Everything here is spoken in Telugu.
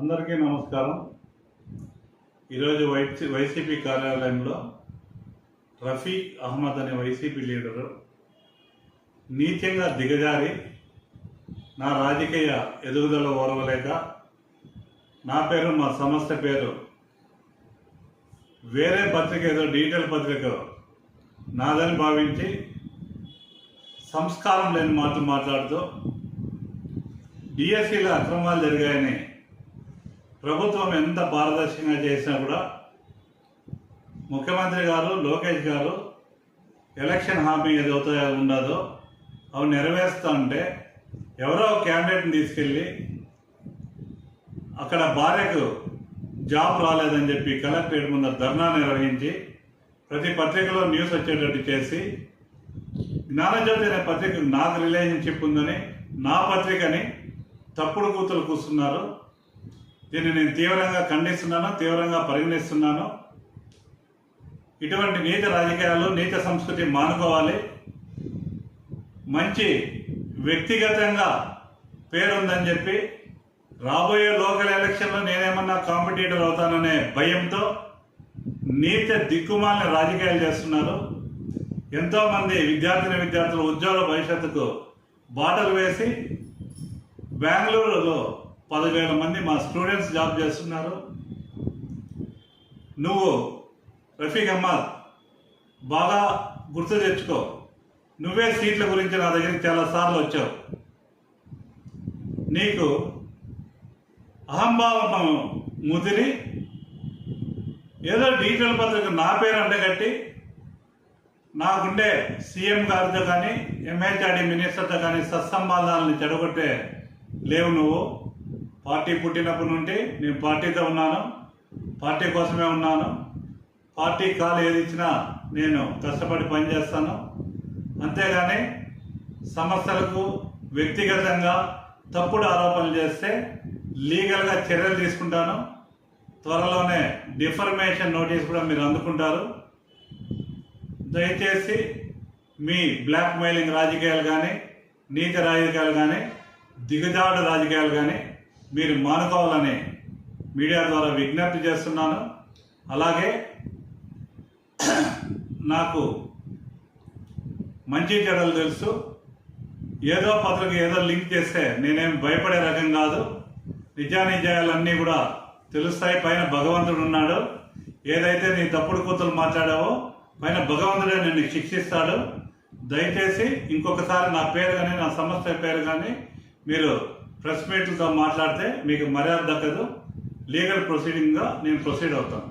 అందరికీ నమస్కారం. ఈరోజు వైసీపీ కార్యాలయంలో రఫీక్ అహ్మద్ అనే వైసీపీ లీడరు నీచంగా దిగజారి నా రాజకీయ ఎదుగుదల ఓర్వలేక నా పేరు మా సంస్థ పేరు వేరే పత్రిక ఏదో డిజిటల్ పత్రిక నాదని భావించి సంస్కారం లేని మాటలు మాట్లాడుతూ డిఎస్సీలో అక్రమాలు జరిగాయని ప్రభుత్వం ఎంత పారదర్శకంగా చేసినా కూడా ముఖ్యమంత్రి గారు లోకేష్ గారు ఎలక్షన్ హామీ ఏదైతే ఉండదో అవి నెరవేరుస్తూ ఉంటే ఎవరో క్యాండిడేట్ని తీసుకెళ్ళి అక్కడ భార్యకు జాబ్ రాలేదని చెప్పి కలెక్టరేట్ ముందు ధర్నా నిర్వహించి ప్రతి పత్రికలో న్యూస్ వచ్చేటట్టు చేసి జ్ఞానజ్యోతి అనే పత్రికకు నాకు రిలేషన్షిప్ ఉందని నా పత్రికని తప్పుడు కూతురు కూస్తున్నారు. దీన్ని నేను తీవ్రంగా ఖండిస్తున్నాను, తీవ్రంగా పరిగణిస్తున్నాను. ఇటువంటి నీచ రాజకీయాలు, నీచ సంస్కృతి మానుకోవాలి. మంచి వ్యక్తిగతంగా పేరుందని చెప్పి రాబోయే లోకల్ ఎలక్షన్లో నేనేమన్నా కాంపిటీటర్ అవుతాననే భయంతో నీచ దిక్కుమాలిన రాజకీయాలు చేస్తున్నారు. ఎంతోమంది విద్యార్థులు ఉజ్వల భవిష్యత్తుకు బాటలు వేసి బెంగళూరులో 10,000 మంది మా స్టూడెంట్స్ జాబ్ చేస్తున్నారు. నువ్వు రఫీక్ అహ్మద్ బాగా గుర్తు తెచ్చుకో. నువ్వే సీట్ల గురించి నా దగ్గరికి చాలాసార్లు వచ్చావు. నీకు అహంభావం ముదిరి ఏదో డిజిటల్ పత్రిక నా పేరు అంటగట్టి నాకుండే సీఎం గారితో కానీ ఎంహెచ్ఆర్డీ మినిస్టర్తో కానీ సత్సంబంధాలను చెడగొట్టే లేవు. నువ్వు పార్టీ పుట్టినప్పటి నుండి నేను పార్టీతో ఉన్నాను, పార్టీ కోసమే ఉన్నాను. పార్టీ కాలు ఏది ఇచ్చినా నేను కష్టపడి పనిచేస్తాను. అంతేగాని సంస్థలకు వ్యక్తిగతంగా తప్పుడు ఆరోపణలు చేస్తే లీగల్గా చర్యలు తీసుకుంటాను. త్వరలోనే డిఫర్మేషన్ నోటీస్ కూడా మీరు అందుకుంటారు. దయచేసి మీ బ్లాక్ మెయిలింగ్ రాజకీయాలు కానీ, నీచ రాజకీయాలు కానీ, దిగజాడు రాజకీయాలు కానీ మీరు మానుకోవాలని మీడియా ద్వారా విజ్ఞప్తి చేస్తున్నాను. అలాగే నాకు మంచి చెడ్డలు తెలుసు. ఏదో పత్రిక ఏదో లింక్ చేస్తే నేనేం భయపడే రకం కాదు. నిజానిజాయాలన్నీ కూడా తెలుస్తాయి. పైన భగవంతుడు ఉన్నాడు. ఏదైతే నీ తప్పుడు కూతురు మాట్లాడావో పైన భగవంతుడే నిన్ను శిక్షిస్తాడు. దయచేసి ఇంకొకసారి నా పేరు కానీ, నా సంస్థ పేరు కానీ మీరు ప్రెస్ మీట్లతో మాట్లాడితే మీకు మర్యాద దక్కదు. లీగల్ ప్రొసీడింగ్గా నేను ప్రొసీడ్ అవుతాను.